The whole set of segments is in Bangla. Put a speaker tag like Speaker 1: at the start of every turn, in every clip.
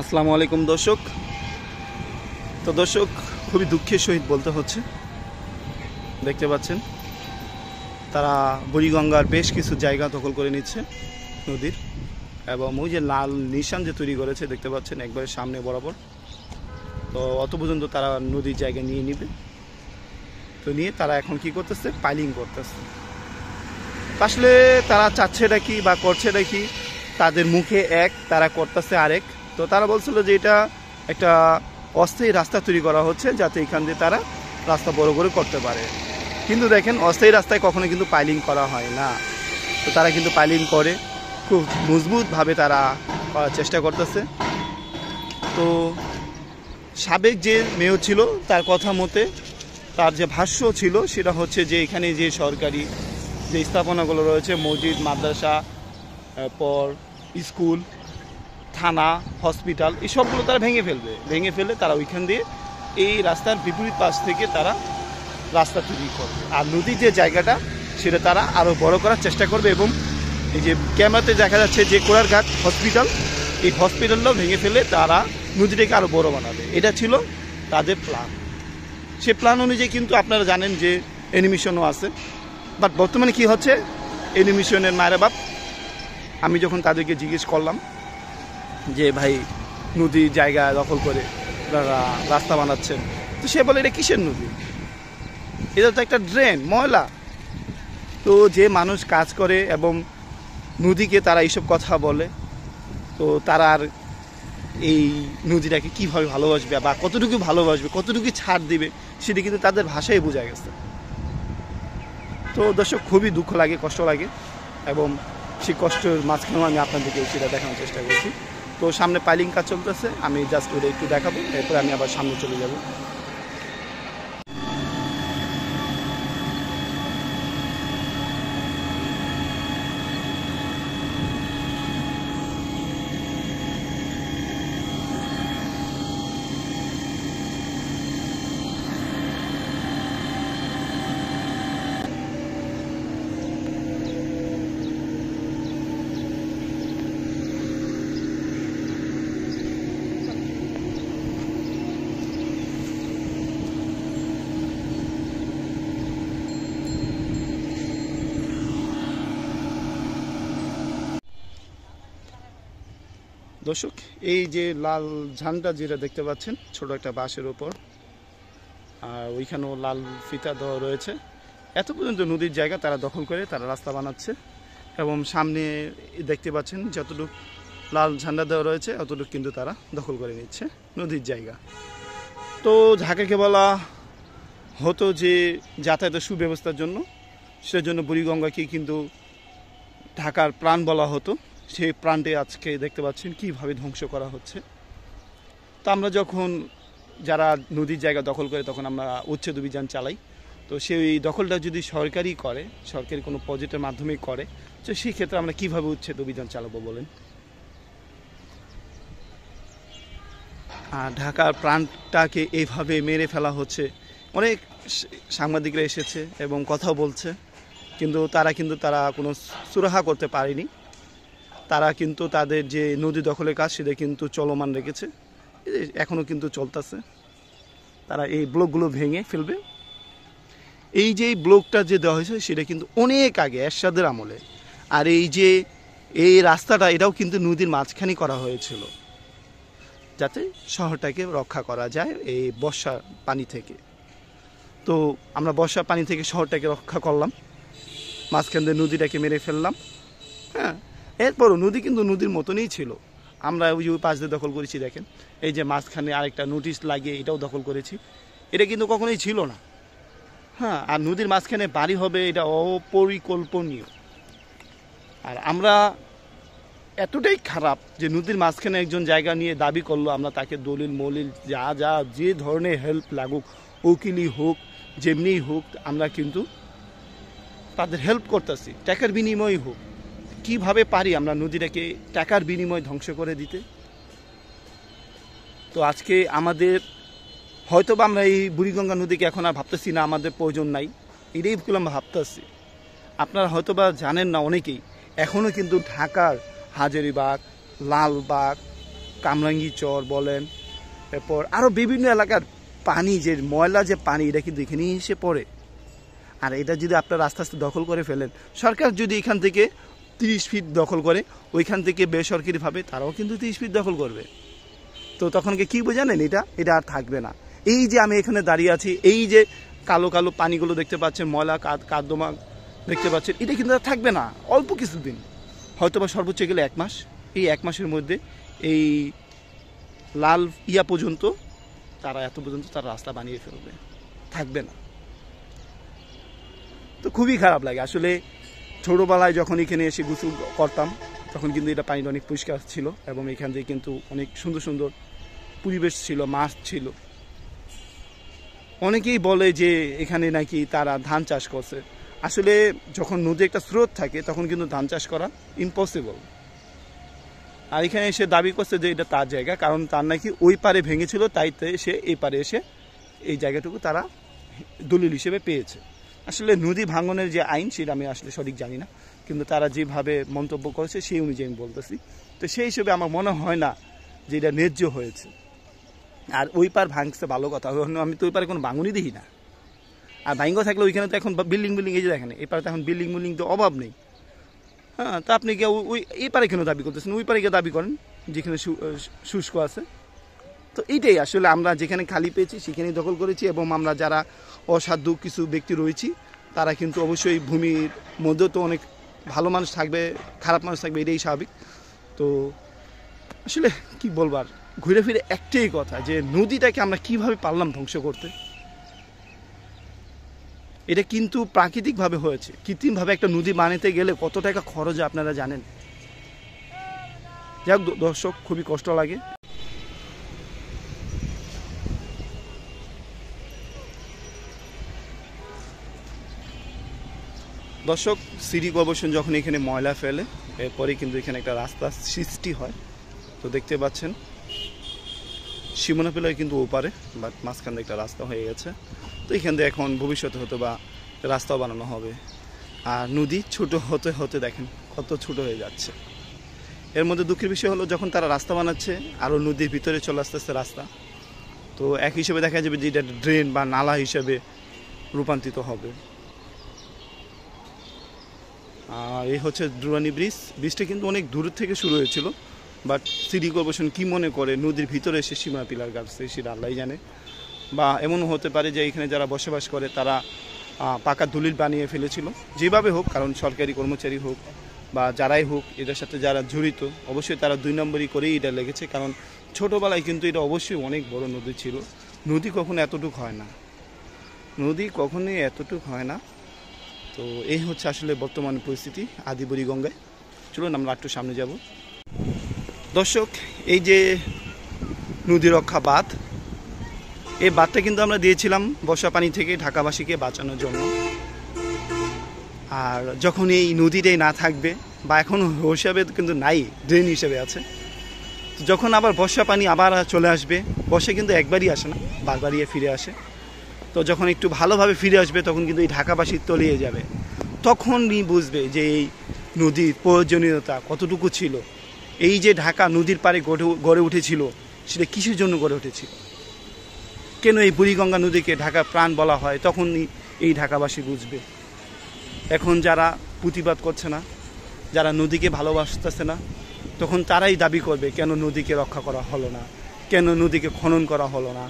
Speaker 1: আসসালামু আলাইকুম দর্শক। তো দর্শক, খুবই দুঃখের সহিত বলতে হচ্ছে, দেখতে পাচ্ছেন তারা বুড়িগঙ্গার বেশ কিছু জায়গা দখল করে নিচ্ছে নদীর, এবং ওই যে লাল নিশান যে তৈরি করেছে দেখতে পাচ্ছেন একবারে সামনে বরাবর। তো অত পর্যন্ত তারা নদীর জায়গা নিয়ে নিবে। তো নিয়ে তারা এখন কি করতেছে, পাইলিং করতেছে। আসলে তারা চাচ্ছেটা কি বা করছেটা কি, তাদের মুখে এক, তারা করতেছে আরেক। তো তারা বলছিল যে এটা একটা অস্থায়ী রাস্তা তৈরি করা হচ্ছে, যাতে এখান দিয়ে তারা রাস্তা বড় করে করতে পারে। কিন্তু দেখেন, অস্থায়ী রাস্তায় কখনো কিন্তু পাইলিং করা হয় না। তো তারা কিন্তু পাইলিং করে, খুব মজবুতভাবে তারা করার চেষ্টা করতেছে। তো সাবেক যে মেয়র ছিল তার কথা মতে, তার যে ভাষ্য ছিল সেটা হচ্ছে যে এখানে যে সরকারি যে স্থাপনাগুলো রয়েছে, মসজিদ, মাদ্রাসা, পর স্কুল, থানা, হসপিটাল, এই সবগুলো তারা ভেঙে ফেলে তারা ওইখান দিয়ে এই রাস্তার বিপরীত পাশ থেকে তারা রাস্তা তৈরি করবে। আর নদীর যে জায়গাটা সেটা তারা আরও বড় করার চেষ্টা করবে। এবং এই যে ক্যামেরাতে দেখা যাচ্ছে যে কোড়ারঘাট হসপিটাল, এই হসপিটালটাও ভেঙে ফেলে তারা নদীটাকে আরও বড় বানাবে। এটা ছিল তাদের প্ল্যান। সে প্ল্যান অনুযায়ী কিন্তু আপনারা জানেন যে অ্যানিমেশনও আছে। বাট বর্তমানে কি হচ্ছে, অ্যানিমেশনের মায়ের বাপ, আমি যখন তাদেরকে জিজ্ঞেস করলাম যে ভাই নদীর জায়গা দখল করে আপনারা রাস্তা বানাচ্ছেন, তো সে বলে এটা কিসের নদী, এটা তো একটা ড্রেন, ময়লা। তো যে মানুষ কাজ করে এবং নদীকে তারা এইসব কথা বলে, তো তারা আর এই নদীটাকে কীভাবে ভালোবাসবে বা কতটুকু ভালোবাসবে, কতটুকু ছাড় দিবে, সেটা কিন্তু তাদের ভাষায় বোঝা গেছে। তো দর্শক, খুবই দুঃখ লাগে, কষ্ট লাগে, এবং সেই কষ্টের মাঝখানেও আমি আপনাদেরকে সেটা দেখানোর চেষ্টা করছি। তো সামনে পাইলিং কাজ চলতেছে, আমি জাস্ট ওটা একটু দেখাবো, এরপরে আমি আবার সামনে চলে যাব। দর্শক, এই যে লাল ঝান্ডা যেটা দেখতে পাচ্ছেন ছোট একটা বাঁশের ওপর, আর ওইখানেও লাল ফিতা দেওয়া রয়েছে। এত পর্যন্ত নদীর জায়গা তারা দখল করে তারা রাস্তা বানাচ্ছে, এবং সামনে দেখতে পাচ্ছেন যতটুকু লাল ঝান্ডা দেওয়া রয়েছে অতটুকু কিন্তু তারা দখল করে নিচ্ছে নদীর জায়গা। তো ঢাকাকে বলা হতো যে যাতায়াতের সুব্যবস্থার জন্য, সেজন্য বুড়িগঙ্গাকে কিন্তু ঢাকার প্রাণ বলা হতো। সেই প্রাণটি আজকে দেখতে পাচ্ছেন কীভাবে ধ্বংস করা হচ্ছে। তো আমরা যখন যারা নদীর জায়গা দখল করে তখন আমরা উচ্ছেদ অভিযান চালাই। তো সেই দখলটা যদি সরকারি করে, সরকারি কোনো প্রজেক্টের মাধ্যমে করে, তো সেই ক্ষেত্রে আমরা কীভাবে উচ্ছেদ অভিযান চালাবো বলেন। আর ঢাকার প্রাণটাকে এইভাবে মেরে ফেলা হচ্ছে। অনেক সাংবাদিকরা এসেছে এবং কথাও বলছে, কিন্তু তারা কোনো সুরাহা করতে পারেনি। তারা কিন্তু তাদের যে নদী দখলের কাজ সেটা কিন্তু চলমান রেখেছে, এখনও কিন্তু চলতেছে। তারা এই ব্লকগুলো ভেঙে ফেলবে। এই যে ব্লকটা যে দেওয়া হয়েছে সেটা কিন্তু অনেক আগে এরশাদের আমলে। আর এই যে এই রাস্তাটা, এটাও কিন্তু নদীর মাঝখানে করা হয়েছিল, যাতে শহরটাকে রক্ষা করা যায় এই বর্ষার পানি থেকে। তো আমরা বর্ষার পানি থেকে শহরটাকে রক্ষা করলাম, মাঝখান দিয়ে নদীটাকে মেরে ফেললাম। হ্যাঁ, এরপরও নদী কিন্তু নদীর মতনই ছিল। আমরা ওই পাশ দিয়ে দখল করেছি, দেখেন এই যে মাঝখানে আরেকটা নোটিশ লাগিয়ে এটাও দখল করেছি। এটা কিন্তু কখনোই ছিল না। হ্যাঁ, আর নদীর মাঝখানে বাড়ি হবে, এটা অপরিকল্পনীয়। আর আমরা এতটাই খারাপ যে নদীর মাঝখানে একজন জায়গা নিয়ে দাবি করলো, আমরা তাকে দলিল মলিল যা যে ধরনের হেল্প লাগুক, উকিলই হোক যেমনিই হোক, আমরা কিন্তু তাদের হেল্প করতেছি, টাকার বিনিময়ে হোক। কিভাবে পারি আমরা নদীটাকে টাকার বিনিময়ে ধ্বংস করে দিতে। তো আজকে আমাদের হয়তোবা আমরা এই বুড়িগঙ্গা নদীকে এখন আর ভাবতেছি না, আমাদের প্রয়োজন নাই, এটাই আমরা ভাবতেছি। আপনারা হয়তোবা জানেন না অনেকেই, এখনও কিন্তু ঢাকার হাজারীবাগ, লালবাগ, কামরাঙ্গি চর বলেন, এরপর আরও বিভিন্ন এলাকার পানি, যে ময়লা যে পানি, এটা কিন্তু এখানেই এসে পড়ে। আর এটা যদি আপনারা আস্তে আস্তে দখল করে ফেলেন, সরকার যদি এখান থেকে 30 ফিট দখল করে, ওইখান থেকে বেসরকারিভাবে তারাও কিন্তু 30 ফিট দখল করবে। তো তখনকে কী বোঝানেন, এটা আর থাকবে না। এই যে আমি এখানে দাঁড়িয়ে আছি, এই যে কালো কালো পানিগুলো দেখতে পাচ্ছেন, ময়লা কাদমা দেখতে পাচ্ছেন, এটা কিন্তু আর থাকবে না অল্প কিছুদিন, হয়তো বা সর্বোচ্চ গেলে 1 মাস। এই 1 মাসের মধ্যে এই লাল পর্যন্ত তারা এত পর্যন্ত তারা রাস্তা বানিয়ে ফেলবে, থাকবে না। তো খুবই খারাপ লাগে আসলে। ছোটোবেলায় যখন এখানে এসে গোসল করতাম, তখন কিন্তু এটা পানিটা অনেক পরিষ্কার ছিল এবং এখান থেকে কিন্তু অনেক সুন্দর সুন্দর পরিবেশ ছিল, মাছ ছিল। অনেকেই বলে যে এখানে নাকি তারা ধান চাষ করছে। আসলে যখন নদী একটা স্রোত থাকে তখন কিন্তু ধান চাষ করা ইম্পসিবল। আর এখানে এসে দাবি করছে যে এটা তার জায়গা, কারণ তার নাকি ওই পারে ভেঙেছিল, তাই সে এই পারে এসে এই জায়গাটুকু তারা দলিল হিসেবে পেয়েছে। আসলে নদী ভাঙনের যে আইন, সেটা আমি আসলে সঠিক জানি না, কিন্তু তারা যেভাবে মন্তব্য করেছে সেই অনুযায়ী আমি বলতেছি। তো সেই হিসেবে আমার মনে হয় না যে এটা ন্যায্য হয়েছে। আর ওই পার ভাঙছে ভালো কথা, আমি তো ওই পারে কোনো ভাঙনই দেখি না। আর ভাঙ্গ থাকলে ওইখানে তো এখন বিল্ডিং এই যে দেখেন, এই পারে তো এখন বিল্ডিং তো অভাব নেই। হ্যাঁ, তা আপনি কি ওই এই পারে কেন দাবি করতেছেন? ওই পারে গিয়ে দাবি করেন যেখানে শুষ্ক আছে। তো এইটাই আসলে আমরা যেখানে খালি পেয়েছি সেখানেই দখল করেছি, এবং আমরা যারা অসাধু কিছু ব্যক্তি রয়েছি তারা কিন্তু অবশ্যই ভূমির মধ্যেও তো অনেক ভালো মানুষ থাকবে, খারাপ মানুষ থাকবে, এটাই স্বাভাবিক। তো আসলে কি বলবার, ঘুরে ফিরে একটাই কথা যে নদীটাকে আমরা কিভাবে পারলাম ধ্বংস করতে। এটা কিন্তু প্রাকৃতিকভাবে হয়েছে, কৃত্রিমভাবে একটা নদী বানাতে গেলে কত টাকা খরচ আপনারা জানেন। যাক দর্শক, খুবই কষ্ট লাগে। দর্শক, সিটি কর্পোরেশন যখন এখানে ময়লা ফেলে, এরপরে কিন্তু এখানে একটা রাস্তা সৃষ্টি হয়। তো দেখতে পাচ্ছেন সীমানা পেলায় কিন্তু ওপারে, বাট মাঝখানে একটা রাস্তা হয়ে গেছে। তো এখান থেকে এখন ভবিষ্যতে হয়তো বা রাস্তাও বানানো হবে। আর নদী ছোট হতে হতে দেখেন কত ছোট হয়ে যাচ্ছে। এর মধ্যে দুঃখের বিষয় হলো, যখন তারা রাস্তা বানাচ্ছে আরও নদীর ভিতরে চলে আসতে আসতে রাস্তা, তো এক হিসেবে দেখা যাবে যে এটা ড্রেন বা নালা হিসেবে রূপান্তরিত হবে। আর এই হচ্ছে দুরানি ব্রিজটা কিন্তু অনেক দূর থেকে শুরু হয়েছিল, বাট সিটি কর্পোরেশন কী মনে করে নদীর ভিতরে এসে সীমানা পিলার গাড়ছে সেটা আল্লাহই জানে। বা এমনও হতে পারে যে এখানে যারা বসবাস করে তারা পাকা দলিল বানিয়ে ফেলেছিল, যেভাবে হোক, কারণ সরকারি কর্মচারী হোক বা যারাই হোক, এটার সাথে যারা জড়িত অবশ্যই তারা 2 নম্বরই করেই এটা লেগেছে। কারণ ছোটোবেলায় কিন্তু এটা অবশ্যই অনেক বড় নদী ছিল। নদী কখনো এতটুকু হয় না, নদী কখনোই এতটুকু হয় না। তো এই হচ্ছে আসলে বর্তমান পরিস্থিতি আদি বুড়িগঙ্গায়। চলুন আমরা একটু সামনে যাব। দর্শক, এই যে নদী রক্ষা বাঁধ, এই বাঁধটা কিন্তু আমরা দিয়েছিলাম বর্ষা পানি থেকে ঢাকাবাসীকে বাঁচানোর জন্য। আর যখন এই নদীটাই না থাকবে, বা এখন হিসাবে কিন্তু নাই, ড্রেন হিসেবে আছে, তো যখন আবার বর্ষা পানি আবার চলে আসবে, বর্ষা কিন্তু একবারই আসে না, বারবারই ফিরে আসে। তো যখন একটু ভালোভাবে ফিরে আসবে তখন কিন্তু এই ঢাকাবাসী তলিয়ে যাবে। তখনই বুঝবে যে এই নদীর প্রয়োজনীয়তা কতটুকু ছিল। এই যে ঢাকা নদীর পাড়ে গড়ে উঠেছিল, সেটা কিসের জন্য গড়ে উঠেছিল, কেন এই বুড়িগঙ্গা নদীকে ঢাকার প্রাণ বলা হয়, তখনই এই ঢাকাবাসী বুঝবে। এখন যারা প্রতিবাদ করছে না, যারা নদীকে ভালোবাসতেছে না, তখন তারাই দাবি করবে কেন নদীকে রক্ষা করা হলো না, কেন নদীকে খনন করা হলো না,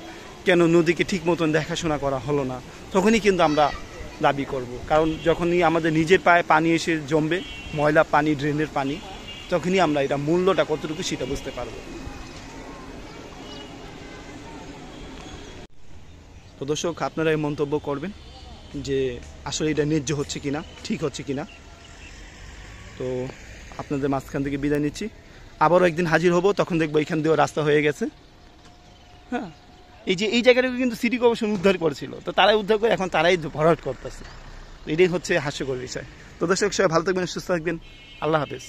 Speaker 1: কেন নদীকে ঠিক মতন দেখাশোনা করা হলো না। তখনই কিন্তু আমরা দাবি করব। কারণ যখনই আমাদের নিজের পায়ে পানি এসে জমবে, ময়লা পানি, ড্রেনের পানি, তখনই আমরা এটা মূল্যটা কতটুকু সেটা বুঝতে পারব। তো দর্শক, আপনারা এই মন্তব্য করবেন যে আসলে এটা ন্যায্য হচ্ছে কিনা, ঠিক হচ্ছে কিনা। তো আপনাদের মাঝখান থেকে বিদায় নিচ্ছি। আবারও একদিন হাজির হব, তখন দেখবো এখান দিয়েও রাস্তা হয়ে গেছে। হ্যাঁ, এই যে এই জায়গাটাকে কিন্তু সিটি কর্পোরেশন উদ্ধার করেছিল, তো তারাই উদ্ধার করে এখন তারাই ভরাট করতেছে। এটাই হচ্ছে হাস্যকর বিষয়। তো দর্শক, সবাই ভালো থাকবেন, সুস্থ থাকবেন। আল্লাহ হাফেজ।